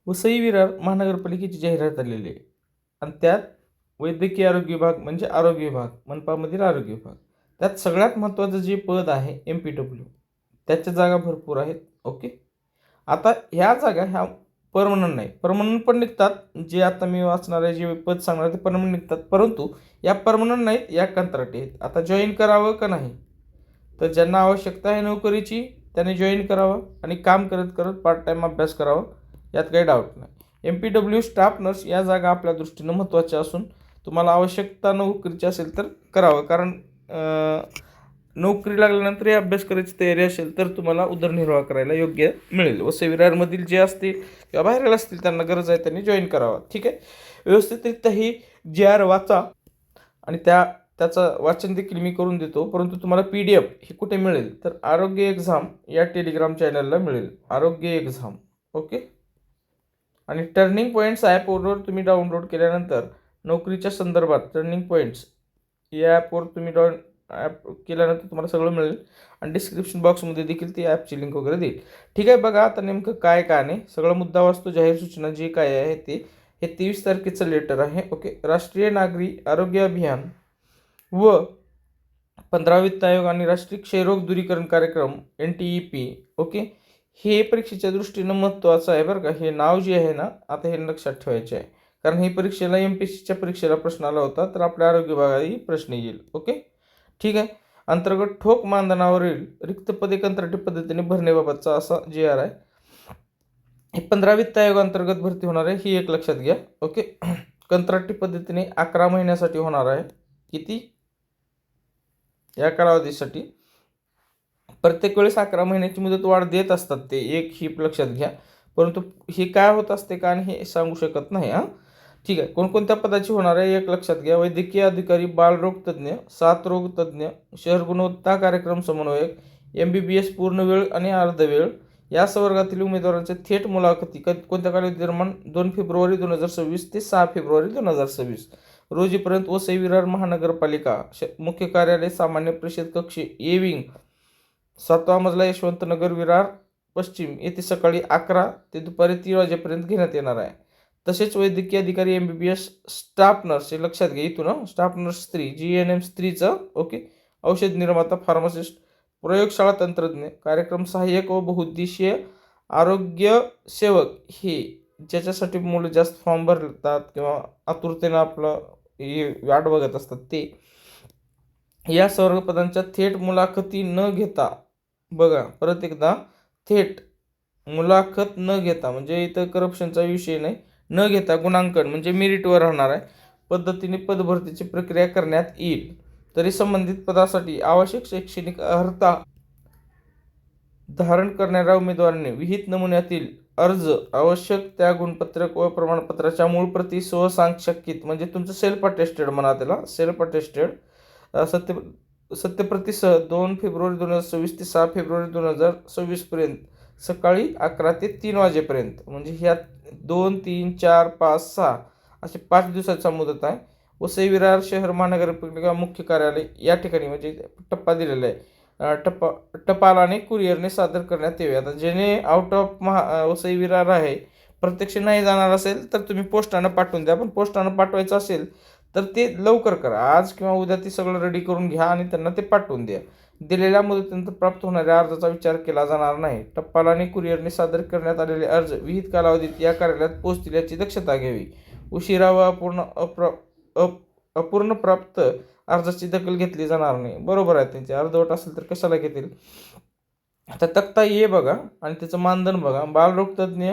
वसई विरार महानगरपालिकेची जाहिरात आलेली आहे आणि त्यात वैद्यकीय आरोग्य विभाग म्हणजे आरोग्य विभाग, मनपामधील आरोग्य विभाग, त्यात सगळ्यात महत्त्वाचं जे पद आहे MPW, त्याच्या जागा भरपूर आहेत. ओके. आता ह्या जागा ह्या परमनंट नाही, परमनंट पण निघतात. जे आता मी वाचणारे जे पद सांगणार ते परमनंट निघतात, परंतु या परमनंट नाहीत, या कंत्राटी आहेत. आता जॉईन करावं का नाही, तर ज्यांना आवश्यकता आहे नोकरीची त्याने जॉईन करावं आणि काम करत करत पार्ट टाईम अभ्यास करावा, यात काही डाऊट नाही. MPW स्टाफ नर्स या जागा आपल्या दृष्टीनं महत्त्वाच्या असून तुम्हाला आवश्यकता नोकरीची असेल तर करावं, कारण नोकरी लागल्यानंतर अभ्यास करायची तयारी असेल तर तुम्हाला उदरनिर्वाह करायला योग्य मिळेल. वसई विरारमधील जे असतील किंवा बाहेरील असतील त्यांना गरज आहे त्यांनी जॉईन करावा. ठीक आहे. व्यवस्थितरित्या ही JR वाचा आणि त्याचं वाचन देखील मी करून देतो, परंतु तुम्हाला PDF हे कुठे मिळेल तर आरोग्य एक्झाम या टेलिग्राम चॅनलला मिळेल. आरोग्य एक्झाम. ओके. आणि टर्निंग पॉईंट्स ॲपवर तुम्ही डाउनलोड केल्यानंतर नोकरीच्या संदर्भात टर्निंग पॉईंट्स या ॲपवर तुम्ही ॲप केल्यानंतर तुम्हाला सगळं मिळेल आणि डिस्क्रिप्शन बॉक्समध्ये देखील ती ॲपची लिंक वगैरे देईल. ठीक आहे. बघा आता नेमकं काय नाही सगळं मुद्दा वाचतो. जाहीर सूचना जे काय आहे ते हे 23 तारखेचं लेटर आहे. ओके. राष्ट्रीय नागरी आरोग्य अभियान व 15 वित्त आयोग आणि राष्ट्रीय क्षयरोग दूरीकरण कार्यक्रम NTEP. ओके. हे परीक्षेच्या दृष्टीनं महत्त्वाचं आहे बरं का. हे नाव जे आहे ना आता हे लक्षात ठेवायचे आहे, कारण ही परीक्षेला MPSCच्या परीक्षेला प्रश्न आला होता, तर आपल्या आरोग्य विभागालाही प्रश्न येईल. ओके. ठीक आहे. अंतर्गत ठोक मानधनावरील रिक्त पदे कंत्राटी पद्धतीने भरण्याबाबतचा असा JR आहे. हे 15 वित्त आयोग अंतर्गत भरती होणार आहे, ही एक लक्षात घ्या. ओके. कंत्राटी पद्धतीने 11 महिन्यासाठी होणार आहे. किती? या कालावधीसाठी प्रत्येक वेळेस 11 महिन्याची मुदतवाढ देत असतात ते, एक ही लक्षात घ्या. परंतु हे काय होत असते का आणि हे सांगू शकत नाही. ठीक आहे. कोणकोणत्या पदाची होणार आहे एक लक्षात घ्या. वैद्यकीय अधिकारी, बालरोग तज्ज्ञ, साथरोग तज्ज्ञ, शहर गुणवत्ता कार्यक्रम समन्वयक, MBBS पूर्ण वेळ आणि अर्धवेळ या संवर्गातील उमेदवारांचे थेट मुलाखती कोणत्या कालावधी दरम्यान 2 फेब्रुवारी 2026 ते 6 फेब्रुवारी 2026 रोजीपर्यंत वसई विरार महानगरपालिका मुख्य कार्यालय सामान्य परिषद कक्ष A विंग 7वा मजला यशवंतनगर विरार पश्चिम येथे सकाळी 11 ते दुपारी 3 वाजेपर्यंत घेण्यात येणार आहे. तसेच वैद्यकीय अधिकारी MBBS स्टाफ नर्स हे लक्षात घ्या. इथून स्टाफ नर्स स्त्री GNM स्त्रीचं. ओके. औषध निर्माता, फार्मासिस्ट, प्रयोगशाळा तंत्रज्ञ, कार्यक्रम सहाय्यक व बहुउद्देशीय आरोग्य सेवक हे ज्याच्यासाठी मुलं जास्त फॉर्म भरतात किंवा आतुरतेनं आपलं हे वाट बघत असतात ते या सर्व पदांच्या थेट मुलाखती न घेता, बघा परत एकदा, थेट मुलाखत न घेता म्हणजे इथं करप्शनचा विषय नाही, न घेता गुणांकन म्हणजे मेरिटवर राहणार आहे पद्धतीने पदभरतीची प्रक्रिया करण्यात येईल. तरी संबंधित पदासाठी आवश्यक शैक्षणिक अर्हता धारण करणाऱ्या उमेदवारांनी विहित नमुन्यातील अर्ज, आवश्यक त्या गुणपत्रक व प्रमाणपत्राच्या मूळ प्रती स्वसांख्यिकीत म्हणजे तुमचं सेल्फ अटेस्टेड म्हणा त्याला, सेल्फ अटेस्टेड सत्यप्रतीसह 2 फेब्रुवारी 2026 ते 6 फेब्रुवारी 2026 पर्यंत सकाळी 11 ते 3 वाजेपर्यंत म्हणजे ह्यात 2, 3, 4, 5, 6 असे 5 दिवसाचा मुदत आहे. वसई विरार शहर महानगरपालिका मुख्य कार्यालय या ठिकाणी म्हणजे टप्पा दिलेला आहे. टपालाने कुरिअरने सादर करण्यात यावे. आता जेणे आउट ऑफ वसई विरार आहे, प्रत्यक्ष नाही जाणार असेल तर तुम्ही पोस्टानं पाठवून द्या. पण पोस्टानं पाठवायचं असेल तर ते लवकर करा, आज किंवा उद्या ते सगळं रेडी करून घ्या आणि त्यांना ते पाठवून द्या. दिलेल्या मुदतीनंतर प्राप्त होणाऱ्या अर्जाचा विचार केला जाणार नाही. टपालाने कुरिअरने सादर करण्यात आलेले अर्ज विहित कालावधीत या कार्यालयात पोहोचतील याची दक्षता घ्यावी. उशिरा व अपूर्ण प्राप्त अर्जाची दखल घेतली जाणार नाही. बरोबर आहे, त्यांचे अर्धवट असेल तर कशाला घेतील. आता तक्ता ये बघा आणि त्याचं मानधन बघा. बालरोग तज्ज्ञ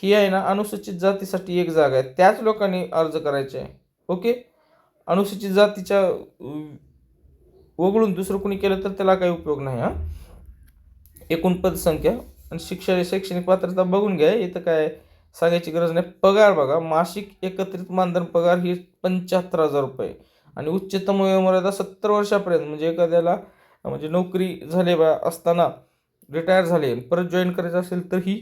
ही आहे ना अनुसूचित जातीसाठी एक जागा आहे, त्याच लोकांनी अर्ज करायचे आहे. ओके. अनुसूचित जातीच्या वगळून दुसरं कोणी केलं तर त्याला काही उपयोग नाही. एकूण पदसंख्या आणि शैक्षणिक पात्रता बघून घ्या, इथं काय सांगायची गरज नाही. पगार बघा, मासिक एकत्रित मानधन पगार ही 75,000 रुपये आणि उच्चतम वयोमर्यादा 70 वर्षापर्यंत म्हणजे एखाद्याला म्हणजे नोकरी झाले असताना रिटायर झाले परत जॉईन करायचं असेल तर ही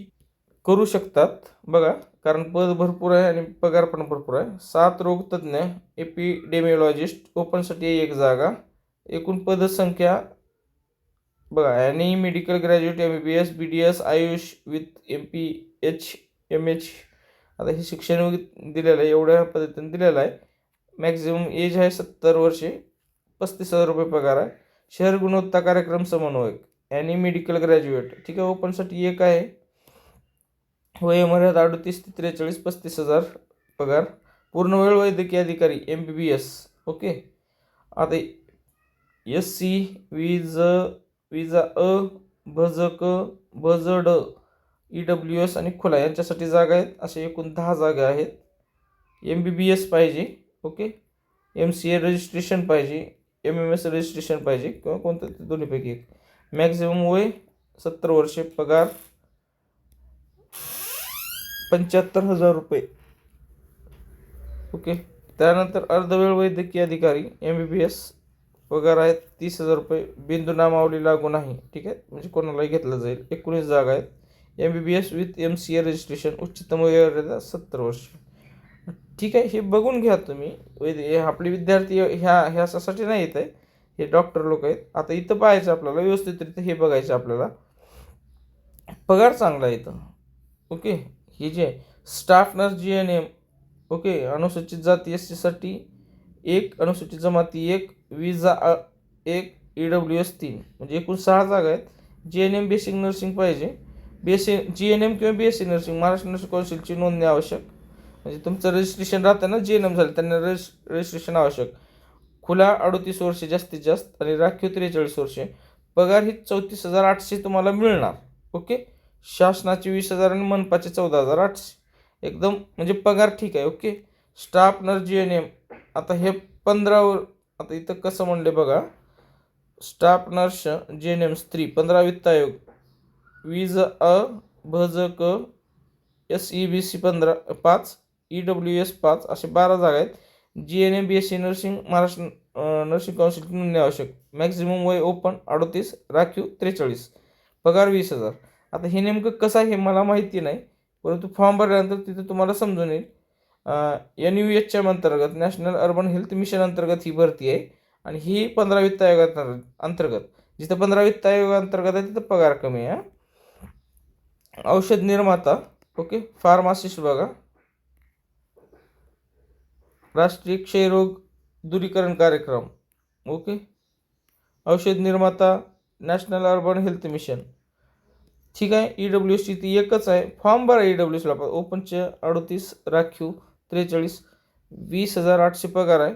करू शकतात बघा, कारण पद भरपूर आहे आणि पगार पण भरपूर आहे. 7 रोग तज्ज्ञ, एपिडेमिओलॉजिस्ट ओपनसाठी एक जागा. एकूण पदसंख्या बघा, any medical graduate MBBS BDS Ayush with MPH MH आता हे शिक्षण दिलेलं आहे, एवढ्या पद्धतीने दिलेलं आहे. मॅक्झिमम एज आहे 70 वर्षे, 35,000 रुपये पगार आहे. शहर गुणवत्ता कार्यक्रम समन्वयक आणि मेडिकल ग्रॅज्युएट, ठीक आहे. ओपनसाठी एक आहे. वयोमर्यादा 38 ते 43, 35,000 पगार. पूर्णवेळ वैद्यकीय अधिकारी MBBS, ओके. आता SC, विजा अ, भजक, भजड, EWS आणि खुला यांच्यासाठी जागा आहेत. असे एकूण 10 जागा आहेत. MBBS पाहिजे, ओके. MCA रजिस्ट्रेशन पाहिजे, MMS रजिस्ट्रेशन पाहिजे किंवा कोणतं ते दोन्हीपैकी एक. मॅक्झिमम वय 70 वर्षे, पगार 75,000 रुपये, ओके. त्यानंतर अर्धवेळ वैद्यकीय अधिकारी MBBS, पगार आहेत 30,000 रुपये. बिंदू नामावली लागू नाही, ठीक आहे, म्हणजे कोणालाही घेतलं जाईल. 19 जागा आहेत. MBBS विथ MCA रजिस्ट्रेशन, उच्चतम वयोमर्यादा 70 वर्ष, ठीक आहे. हे बघून घ्या तुम्ही. आपले विद्यार्थी ह्यासाठी नाही येत आहे, हे डॉक्टर लोक आहेत. आता इथं पाहायचं आपल्याला व्यवस्थितरित्या, हे बघायचं आपल्याला. पगार चांगला आहे इथं, ओके. हे जे स्टाफ नर्स GNM, ओके. अनुसूचित जाती SC साठी 1, अनुसूचित जमाती 1, विजा 1, EWS 3, म्हणजे एकूण 6 जागा आहेत. GNM बेसिक नर्सिंग पाहिजे. GNM किंवा BSc नर्सिंग महाराष्ट्र नर्सिंग कौन्सिलची नोंदणी आवश्यक, म्हणजे तुमचं रजिस्ट्रेशन राहतं ना, GNM झालं त्यांना रजिस्ट्रेशन आवश्यक. खुला 38 वर्षे जास्तीत जास्त आणि राखीव 43 वर्षे. पगार ही 34,800 तुम्हाला मिळणार, ओके. शासनाचे 20,000 आणि मनपाचे 14,800, एकदम म्हणजे पगार ठीक आहे, ओके. स्टाफ नर्स GNM, आता हे 15 आता इथं कसं म्हणले बघा. स्टाफ नर्स GNM स्त्री 15 वित्त आयोग, विज अ, भजक, SEBC 5, EWS 5, असे 12 जागा आहेत. GNM BSc nursing Maharashtra nursing कौन्सिलची नोंदणी आवश्यक. मॅक्झिमम वय ओपन 38, राखीव 43, पगार 20,000. आता हे नेमकं कसं आहे हे मला माहिती नाही, परंतु फॉर्म भरल्यानंतर तिथे तुम्हाला समजून येईल. NUHच्या अंतर्गत, नॅशनल अर्बन हेल्थ मिशन अंतर्गत ही भरती आहे आणि ही 15 वित्त अंतर्गत. जिथं 15 वित्त अंतर्गत आहे तिथं पगार कमी आहे. औषध निर्माता, ओके. फार्मासिस्ट बघा. राष्ट्रीय क्षयरोग दूरीकरण कार्यक्रम, ओके. औषध निर्माता नॅशनल अर्बन हेल्थ मिशन, ठीक आहे. EWS ती एकच आहे. फॉर्म भरा EWSला. ओपनचे 38, राखीव 43, 20,800 पगार आहे.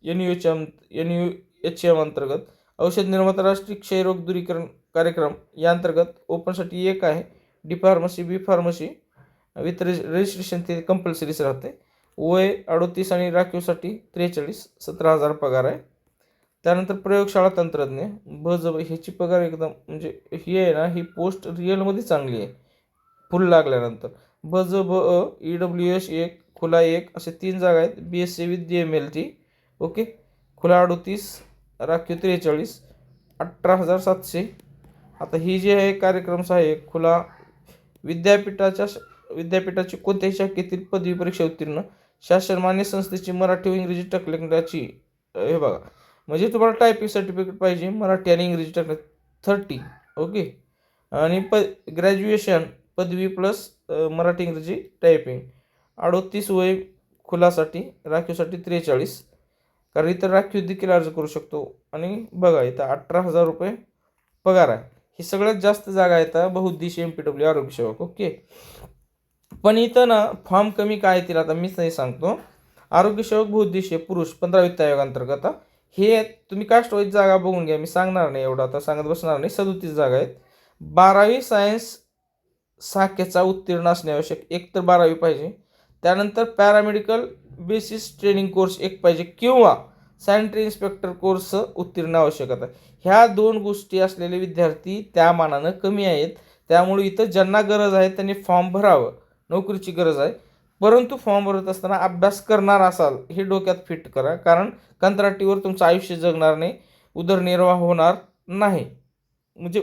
NUHM अंतर्गत. औषध निर्माता राष्ट्रीय क्षयरोग दूरीकरण कार्यक्रम या अंतर्गत ओपनसाठी एक आहे. D pharmacy, B pharmacy with registration ते कंपल्सरीच राहते. वय 38 आणि राखीवसाठी 43, 17,000 पगार आहे. त्यानंतर प्रयोगशाळा तंत्रज्ञ ह्याची पगार एकदम म्हणजे ही आहे ना, ही पोस्ट रिअलमध्ये चांगली आहे फुल लागल्यानंतर. EWS 1, खुला 1, असे 3 जागा आहेत. BSc with DMLT, okay. खुला 38, राखीव 43, 18,700. आता ही जी आहे कार्यक्रम सहाय्यक, खुला विद्यापीठाची कोणत्याही शाखेतील पदवी परीक्षा उत्तीर्ण, शासन मान्य संस्थेची मराठी व इंग्रजी टकलेंडाची, हे बघा, म्हणजे तुम्हाला टायपिंग सर्टिफिकेट पाहिजे मराठी आणि इंग्रजी टकले 30, ओके. आणि ग्रॅज्युएशन पदवी प्लस मराठी इंग्रजी टायपिंग. 38 वय खुलासाठी, राखीवसाठी 43, कारण इतर राखीव देखील अर्ज करू शकतो. आणि बघा इथं 18,000 रुपये पगार आहे. ही सगळ्यात जास्त जागा आहेत बहुउद्देशीय MPW आरोग्यसेवक, ओके. पण इथं ना फॉर्म कमी काय येतील आता मीच नाही सांगतो. आरोग्यसेवक बहुउद्देशीय पुरुष 15 वित्त आयोग अंतर्गत. हे तुम्ही कास्ट वाईज जागा बघून घ्या, मी सांगणार नाही एवढं, आता सांगत बसणार नाही. 37 जागा आहेत. 12वी सायन्स शाखेचा उत्तीर्ण असणे आवश्यक, एक तर 12वी पाहिजे. त्यानंतर पॅरामेडिकल बेसिस ट्रेनिंग कोर्स एक पाहिजे किंवा सॅनिटरी इन्स्पेक्टर कोर्स उत्तीर्ण आवश्यकता. ह्या 2 गोष्टी असलेले विद्यार्थी त्या मानानं कमी आहेत. त्यामुळे इथं ज्यांना गरज आहे त्यांनी फॉर्म भरावं. नोकरीची गरज आहे, परंतु फॉर्म भरत असताना अभ्यास करणार असाल हे डोक्यात फिट करा, कारण कंत्राटीवर तुमचं आयुष्य जगणार नाही, उदरनिर्वाह होणार नाही. म्हणजे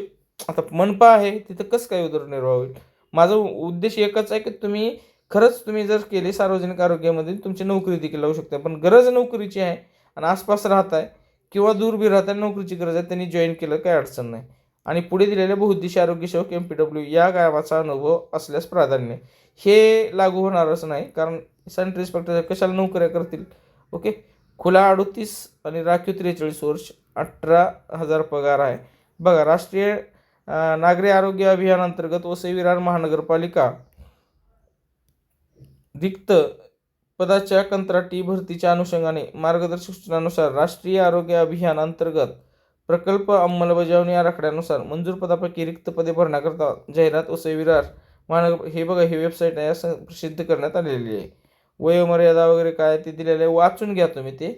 आता मनपा आहे तिथं कसं काय उदरनिर्वाह होईल. माझा उद्देश एकच आहे की तुम्ही जर केले सार्वजनिक आरोग्यामध्ये तुमची नोकरी देखील लावू शकता. पण गरज नोकरीची आहे आणि आसपास राहत आहे किंवा दूर बी राहत आहे, नोकरीची गरज आहे, त्यांनी जॉईन केलं काही अडचण नाही. आणि पुढे दिलेल्या बहुउद्देशीय आरोग्य सेवक MPW या कामाचा अनुभव असल्यास प्राधान्य. हे लागू होणारच नाही, कारण सॅनिटरी इन्स्पेक्टर कशाला नोकऱ्या करतील. ओके. खुला 38 आणि राखीव 43 वर्ष, 18,000 पगार आहे. बघा, राष्ट्रीय नागरी आरोग्य अभियान अंतर्गत वसई विरार महानगरपालिका रिक्त पदाच्या कंत्राटी भरतीच्या अनुषंगाने मार्गदर्शक सूचनानुसार राष्ट्रीय आरोग्य अभियान अंतर्गत प्रकल्प अंमलबजावणी आराखड्यानुसार मंजूर पदापैकी रिक्त पदे भरण्याकरता जाहिरात वसई विरार महानगर, हे बघा, ही वेबसाईट आहे, प्रसिद्ध करण्यात आलेली आहे. वयोमर्यादा वगैरे काय ते दिलेलं आहे, वाचून घ्या तुम्ही ते.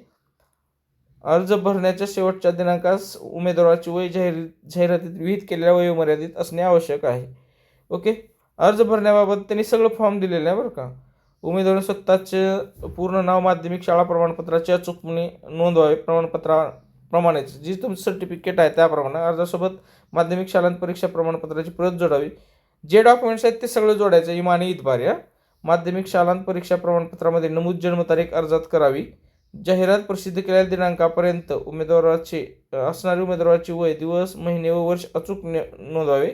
अर्ज भरण्याच्या शेवटच्या दिनांकास उमेदवाराची वय जाहिरातीत विहित केलेल्या वयोमर्यादित असणे आवश्यक आहे. ओके. अर्ज भरण्याबाबत त्यांनी सगळं फॉर्म दिलेलं आहे बरं का. उमेदवाराने स्वतःचे पूर्ण नाव, माध्यमिक शाळा प्रमाणपत्राच्या चुकणे नोंदवावे. प्रमाणेच जी तुमचं सर्टिफिकेट आहे त्याप्रमाणे अर्जासोबत माध्यमिक शाळा परीक्षा प्रमाणपत्राची प्रत जोडावी. जे डॉक्युमेंट्स आहेत ते सगळं जोडायचं. इमानी इतबार या माध्यमिक शाळा परीक्षा प्रमाणपत्रामध्ये नमूद जन्मतारीख अर्जात करावी. जाहिरात प्रसिद्ध केलेल्या दिनांकापर्यंत असणारी उमेदवाराची वय, दिवस, महिने व वर्ष अचूक नोंदवावे.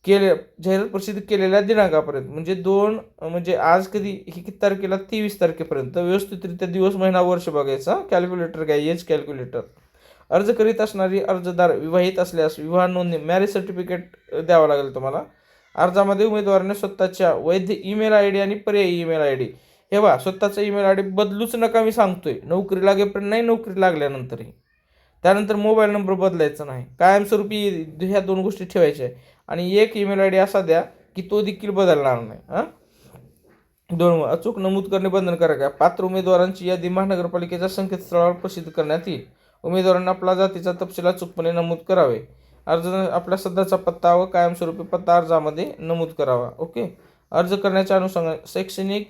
जाहिरात प्रसिद्ध केलेल्या दिनांकापर्यंत म्हणजे आज कधी, ही किती तारखेला, 23 तारखेपर्यंत व्यवस्थितरित्या दिवस, महिना, वर्ष बघायचा. कॅल्क्युलेटर घ्या, एज कॅल्क्युलेटर. अर्ज करीत असणारी अर्जदार विवाहित असल्यास विवाह नोंदणी, मॅरेज सर्टिफिकेट द्यावं लागेल तुम्हाला. अर्जामध्ये उमेदवाराने स्वतःच्या वैध ईमेल आय डी आणि पर्यायी ईमेल आय डी, हे बघा, स्वतःचा ईमेल आय डी बदलूच नका, मी सांगतोय. नोकरी लागेपर्यंत नाही, नोकरी लागल्यानंतरही. त्यानंतर मोबाईल नंबर बदलायचा नाही. कायमस्वरूपी ह्या 2 गोष्टी ठेवायच्या आहे. आणि एक ईमेल आय डी असा द्या की तो देखील बदलणार नाही. 2 अचूक नमूद करणे बंधनकारक आहे. पात्र उमेदवारांची यादी महानगरपालिकेच्या संकेतस्थळावर प्रसिद्ध करण्यात येईल. उमेदवारांना आपला जातीचा तपशील अचूकपणे नमूद करावे. अर्ज आपला सध्याचा पत्ता व कायमस्वरूपी पत्ता अर्जामध्ये नमूद करावा. ओके. अर्ज करण्याच्या अनुषंगाने शैक्षणिक,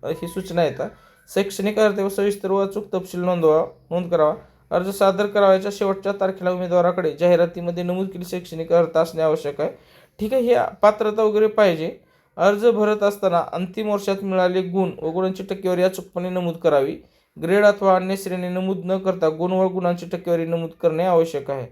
ही सूचना येतात. शैक्षणिक अर्थ व सविस्तर व अचूक तपशील नोंद करावा. अर्ज सादर करावयाच्या शेवटच्या तारखेला उमेदवाराकडे जाहिरातीमध्ये नमूद केली शैक्षणिक अर्हता असणे आवश्यक आहे. ठीक आहे. हे पात्रता वगैरे पाहिजे. अर्ज भरत असताना अंतिम वर्षात मिळाले गुण व गुणांची टक्केवारी अचूकपणे नमूद करावी. ग्रेड अथवा अन्य श्रेणी नमूद न करता गुण व गुणांची टक्केवारी नमूद करणे आवश्यक आहे.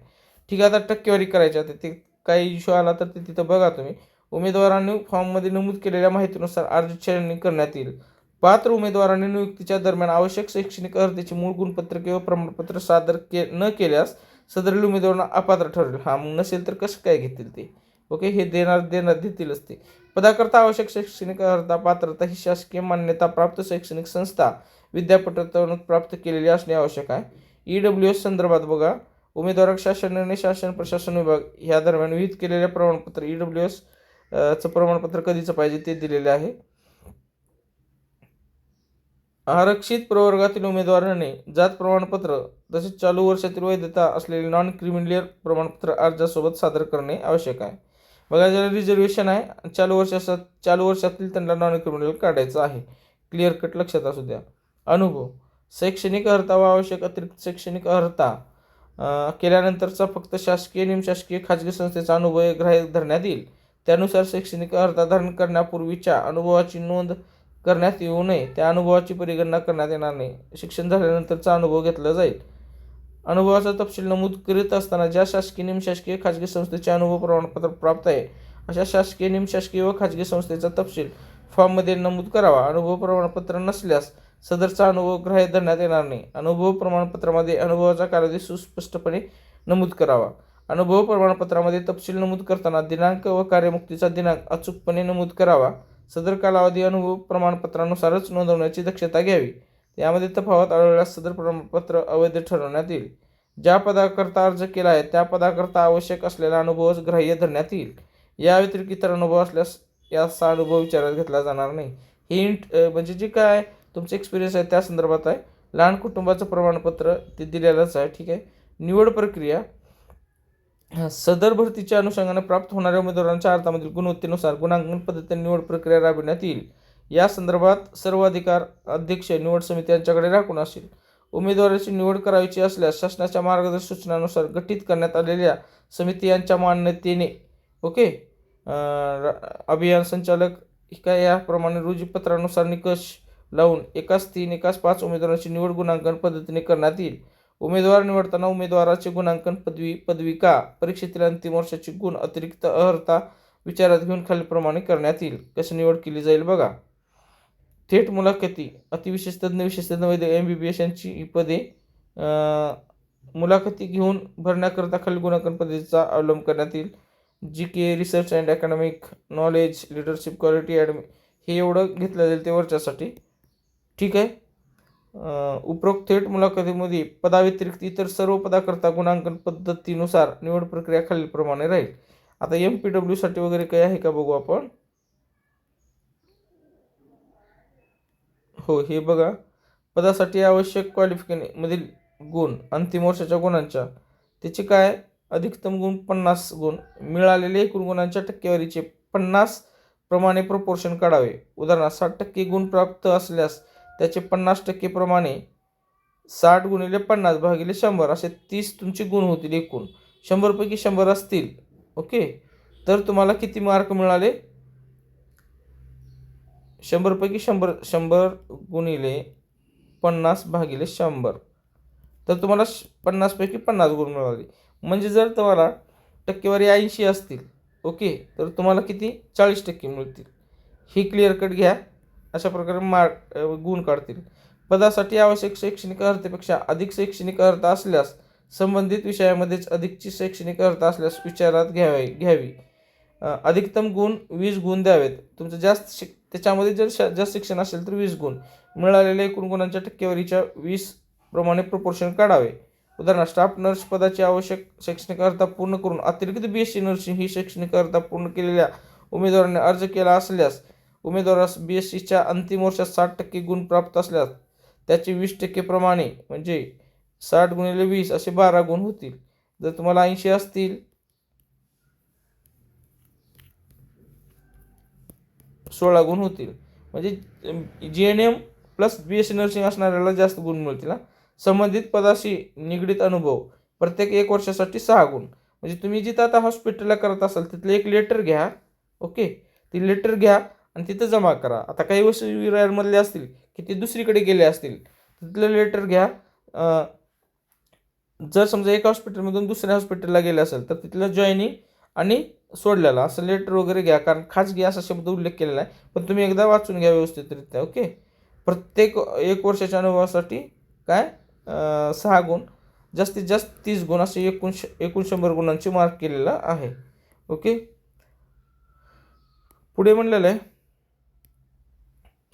ठीक आहे. आता टक्केवारी करायची आहे, ते काही इश्यू आला तर ते तिथं बघा तुम्ही. उमेदवारांनी फॉर्ममध्ये नमूद केलेल्या माहितीनुसार अर्ज छाननी करण्यात येईल. पात्र उमेदवारांनी नियुक्तीच्या दरम्यान आवश्यक शैक्षणिक अर्हतेची मूळ गुणपत्र किंवा प्रमाणपत्र सादर न केल्यास सदरील उमेदवारांना अपात्र ठरेल. मग नसेल तर कसं काय घेतील ते. ओके. हे देतीलच ते. पदाकरता आवश्यक शैक्षणिक अर्हता, पात्रता ही शासकीय मान्यता प्राप्त शैक्षणिक संस्था, विद्यापीठातून प्राप्त केलेली असणे आवश्यक आहे. EWS संदर्भात बघा, उमेदवाराक शासन निर्णय, शासन प्रशासन विभाग ह्या दरम्यान विहित केलेल्या प्रमाणपत्र, EWS चं प्रमाणपत्र कधीचं पाहिजे ते दिलेले आहे. आरक्षित प्रवर्गातील उमेदवाराने जात प्रमाणपत्र तसेच चालू वर्षातील वैधता असलेले नॉन क्रिमिनल प्रमाणपत्र अर्जासोबत सादर करणे आवश्यक आहे. बघा, ज्याला रिझर्वेशन आहे चालू वर्षातील त्यांना नॉन क्रिमिनल काढायचं आहे. क्लिअर कट लक्षात असू द्या. अनुभव, शैक्षणिक अर्हता व आवश्यक अतिरिक्त शैक्षणिक अर्हता केल्यानंतरचा फक्त शासकीय, निमशासकीय, खाजगी संस्थेचा अनुभव ग्राह्य धरण्यात येईल. त्यानुसार शैक्षणिक अर्हता धारण करण्यापूर्वीच्या अनुभवाची नोंद करण्यात येऊ नये. त्या अनुभवाची परिगणना करण्यात येणार नाही. शिक्षण झाल्यानंतरचा अनुभव घेतला जाईल. अनुभवाचा तपशील नमूद करीत असताना ज्या शासकीय, निमशासकीय, खाजगी संस्थेचे अनुभव प्रमाणपत्र प्राप्त आहे अशा शासकीय, निमशासकीय व खाजगी संस्थेचा तपशील फॉर्ममध्ये नमूद करावा. अनुभव प्रमाणपत्र नसल्यास सदरचा अनुभव ग्राह्य धरण्यात येणार नाही. अनुभव प्रमाणपत्रामध्ये अनुभवाचा कालावधी सुस्पष्टपणे नमूद करावा. अनुभव प्रमाणपत्रामध्ये तपशील नमूद करताना दिनांक व कार्यमुक्तीचा दिनांक अचूकपणे नमूद करावा. सदर कालावधी अनुभव प्रमाणपत्रानुसारच नोंदवण्याची दक्षता घ्यावी. यामध्ये तफावत आढळल्यास सदर प्रमाणपत्र अवैध ठरवण्यात येईल. ज्या पदाकरता अर्ज केला आहे त्या पदाकरता आवश्यक असलेला अनुभवच ग्राह्य धरण्यात येईल. या व्यतिरिक्त इतर अनुभव असल्यास याचा अनुभव विचारात घेतला जाणार नाही. हिंट म्हणजे जे काय तुमचं एक्सपिरियन्स आहे त्या संदर्भात आहे. लहान कुटुंबाचं प्रमाणपत्र ते दिलेलंच आहे. ठीक आहे. निवड प्रक्रिया, सदर भरतीच्या अनुषंगाने प्राप्त होणाऱ्या उमेदवारांच्या अर्थामधील गुणवत्तेनुसार गुणांकन पद्धतीने निवड प्रक्रिया राबविण्यात येईल. या संदर्भात सर्व अधिकार अध्यक्ष निवड समिती यांच्याकडे राखून असेल. उमेदवाराची निवड करायची असल्यास शासनाच्या मार्गदर्शक सूचनानुसार गठीत करण्यात आलेल्या समिती यांच्या मान्यतेने ओके अभियान संचालक काय याप्रमाणे रोजीपत्रानुसार निकष लावून एकास 3 एकास 5 उमेदवारांची निवड गुणांकन पद्धतीने करण्यात येईल. उमेदवार निवडताना उमेदवाराचे गुणांकन, पदविका, परीक्षेतील अंतिम वर्षाची गुण, अतिरिक्त अर्हता विचारात घेऊन खालीलप्रमाणे करण्यात येईल. कशी निवड केली जाईल बघा. थेट मुलाखती, अतिविशेष तज्ज्ञ, विशेष तज्ज्ञ, वैद्यक, MBBS यांची ही पदे मुलाखती घेऊन भरण्याकरता खालील गुणांकन पद्धतीचा अवलंब करण्यात येईल. GK, research and academic knowledge, leadership quality, हे एवढं घेतलं जाईल ते वरच्यासाठी. ठीक आहे. उपरोक्त थेट मुलाखतीमध्ये पदाव्यतिरिक्त इतर सर्व पदाकरता गुणांकन पद्धतीनुसार निवड प्रक्रिया खालीलप्रमाणे राहील. आता MPW वगैरे काही आहे का बघू आपण. हो, हे बघा. पदासाठी आवश्यक क्वालिफिकेशन मधील गुण, अंतिम वर्षाच्या गुणांच्या त्याचे काय अधिकतम गुण 50 गुण, मिळालेले एकूण गुणांच्या टक्केवारीचे 50 प्रमाणे प्रपोर्शन काढावे. उदाहरणार्थ 60% गुण प्राप्त असल्यास त्याचे 50% प्रमाणे 60 गुणिले 50 भागिले 100 असे 30 तुमचे गुण होतील एकूण. 100 पैकी 100 असतील. ओके, तर तुम्हाला किती मार्क मिळाले. 100 पैकी 100 गुणिले 50 भागिले 100, तर तुम्हाला 50 पैकी 50 गुण मिळाले. म्हणजे जर तुम्हाला टक्केवारी 80 असतील, ओके, तर तुम्हाला किती 40% मिळतील. ही क्लिअर कट घ्या. अशा प्रकारे गुण काढतील. पदासाठी आवश्यक शैक्षणिक अर्हतेपेक्षा अधिक शैक्षणिक अर्हता असल्यास संबंधित विषयामध्येच अधिकची शैक्षणिक अर्हता असल्यास विचारात घ्यावी. अधिकतम गुण 20 गुण द्यावेत. तुमचं जास्त त्याच्यामध्ये जर जास्त शिक्षण असेल तर 20 गुण. मिळालेल्या एकूण गुणांच्या टक्केवारीच्या 20 प्रमाणे प्रपोर्शन काढावे. उदाहरणार्थ स्टाफ नर्स पदाची आवश्यक शैक्षणिक अर्हता पूर्ण करून अतिरिक्त BSc नर्सिंग ही शैक्षणिक अर्हता पूर्ण केलेल्या उमेदवाराने अर्ज केला असल्यास उमेदवारास BScच्या अंतिम वर्षात 60% गुण प्राप्त असल्यास त्याचे 20% प्रमाणे म्हणजे 60 गुणिले 20 असे 12 गुण होतील. जर तुम्हाला 80 असतील 16 गुण होतील. म्हणजे GNM प्लस BSc नर्सिंग असणाऱ्याला जास्त गुण मिळतील. संबंधित पदाशी निगडीत अनुभव प्रत्येक 1 वर्षासाठी 6 गुण. म्हणजे तुम्ही जिथं आता हॉस्पिटलला करत असाल तिथलं एक लेटर घ्या. ओके, ती लेटर घ्या आणि तिथं जमा करा. आता काही वसतिगृहामधले असतील की ते दुसरीकडे गेले असतील, तिथलं लेटर घ्या. जर समजा एका हॉस्पिटलमधून दुसऱ्या हॉस्पिटलला गेले असेल तर तिथलं जॉईनिंग आणि सोडलेला असं लेटर वगैरे घ्या. कारण खाजगी असा शब्द उल्लेख केलेला आहे, पण तुम्ही एकदा वाचून घ्या व्यवस्थितरित्या. ओके, प्रत्येक 1 वर्षाच्या अनुभवासाठी काय 6 गुण, जास्तीत जास्त 30 गुण असे एकूण 100 गुणांचे मार्क केलेला आहे. ओके, पुढे म्हणलेलं आहे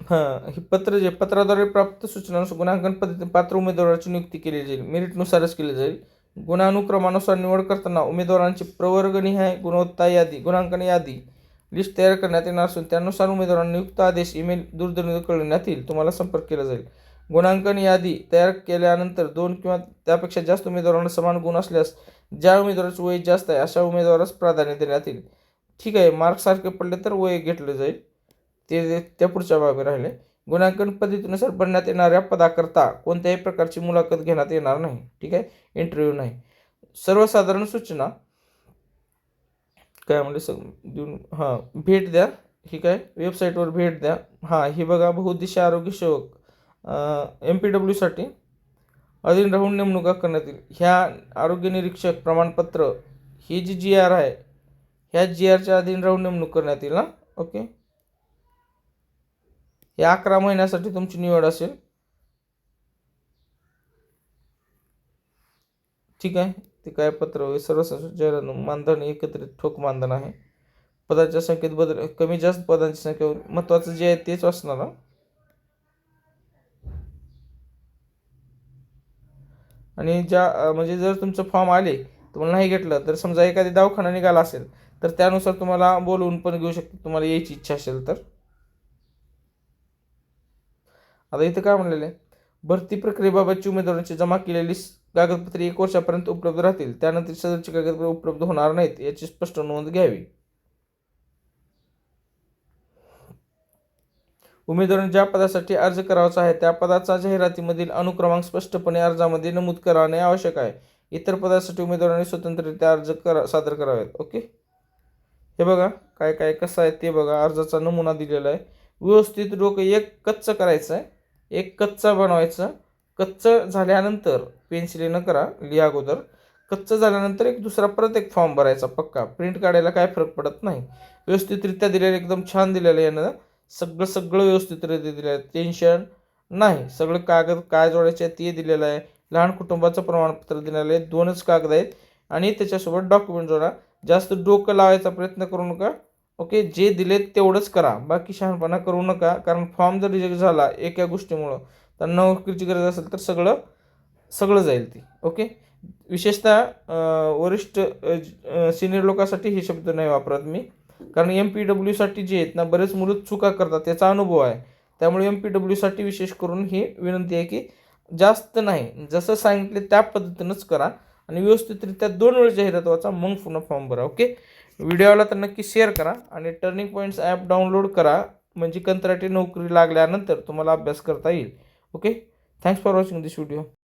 हे पत्राद्वारे प्राप्त सूचनानुसार गुणांकन पद्धतीने पात्र उमेदवाराची नियुक्ती केली जाईल. मेरिटनुसारच केली जाईल. गुणानुक्रमानुसार निवड करताना उमेदवारांची प्रवर्गनिहाय गुणवत्ता यादी, गुणांकन यादी लिस्ट तयार करण्यात येणार असून त्यानुसार उमेदवारांना नियुक्त आदेश, ईमेल, दूरध्वनीवर कळविण्यात येईल. तुम्हाला संपर्क केला जाईल. गुणांकन यादी तयार केल्यानंतर 2 किंवा त्यापेक्षा जास्त उमेदवारांना समान गुण असल्यास ज्या उमेदवाराचे वय जास्त आहे अशा उमेदवारास प्राधान्य देण्यात येईल. ठीक आहे, मार्क सारखे पडले तर वय घेतलं जाईल. ते त्या पुढच्या बाबी राहिले. गुणांकन पद्धतीनुसार भरण्यात येणाऱ्या पदाकरता कोणत्याही प्रकारची मुलाखत घेण्यात येणार नाही. ठीक आहे, इंटरव्ह्यू नाही. सर्वसाधारण सूचना काय म्हणजे देऊन भेट द्या. ठीक आहे, वेबसाईटवर भेट द्या. हे बघा, बहुउद्देशीय आरोग्य सेवक MPW अधीन राहून नेमणुका करण्यात येईल. ह्या आरोग्य निरीक्षक प्रमाणपत्र ही जी GR आहे ह्या GRच्या अधीन राहून नेमणूक करण्यात येईल. ओके, हे 11 महिन्यासाठी तुमची निवड असेल. ठीक आहे, ते काय पत्र सर्व मानधन एकत्रित ठोक मानधन आहे. पदाच्या संख्येत बदल, कमी जास्त पदांची संख्या महत्त्वाचं जे आहे तेच असणार. आणि म्हणजे जर तुमचं फॉर्म आले तुम्हाला नाही घेतलं तर समजा एखादी दवाखाना निघाला असेल तर त्यानुसार तुम्हाला बोलवून पण घेऊ शकतो, तुम्हाला यायची इच्छा असेल तर. आता इथं काय म्हणलेलं आहे, भरती प्रक्रियेबाबतची उमेदवारांची जमा केलेली कागदपत्रे 1 वर्षापर्यंत उपलब्ध राहतील. त्यानंतर सदरची कागदपत्रे उपलब्ध होणार नाहीत याची स्पष्ट नोंद घ्यावी. उमेदवारांनी ज्या पदासाठी अर्ज करावाचा आहे त्या पदाचा जाहिरातीमधील अनुक्रमांक स्पष्टपणे अर्जामध्ये नमूद करणे आवश्यक आहे. इतर पदासाठी उमेदवारांनी स्वतंत्ररित्या अर्ज सादर करावेत. ओके, हे बघा काय काय कसं आहे ते बघा. अर्जाचा नमुना दिलेला आहे. व्यवस्थित डोकं एक कच्चं करायचं आहे, एक कच्चा बनवायचा कच्चं झाल्यानंतर पेन्सिली न करा, लिहा अगोदर. कच्चं झाल्यानंतर एक दुसरा परत एक फॉर्म भरायचा पक्का. प्रिंट काढायला काय फरक पडत नाही. व्यवस्थितरित्या दिलेलं, एकदम छान दिलेलं आहे यानं. सगळं व्यवस्थितरित्या दिलेलं आहे, टेन्शन नाही. सगळं कागद काय जोडायचे ते दिलेलं आहे. लहान कुटुंबाचं प्रमाणपत्र दिलेलं आहे. 2च कागद आहेत आणि त्याच्यासोबत डॉक्युमेंट जोडा. जास्त डोकं लावायचा प्रयत्न करू नका. ओके, जे दिलेत तेवढंच करा, बाकी शहाणपणा करू नका. कारण फॉर्म जर रिजेक्ट झाला एका गोष्टीमुळं, तर नोकरीची गरज असेल तर सगळं जाईल ती. ओके, विशेषतः वरिष्ठ सिनियर लोकांसाठी हे शब्द नाही वापरत मी, कारण MPWसाठी जे आहेत ना, बरेच मुलं चुका करतात, त्याचा अनुभव आहे. त्यामुळे MPWसाठी विशेष करून ही विनंती आहे की जास्त नाही, जसं सांगितले त्या पद्धतीनंच करा आणि व्यवस्थितरित्या 2 वेळ जाहिरात वाचा, मग पुन्हा फॉर्म भरा. ओके, व्हिडिओला तर नक्की शेअर करा आणि टर्निंग पॉईंट्स ॲप डाउनलोड करा, म्हणजे कंत्राटी नोकरी लागल्यानंतर तुम्हाला अभ्यास करता येईल. Okay, thanks for watching this video.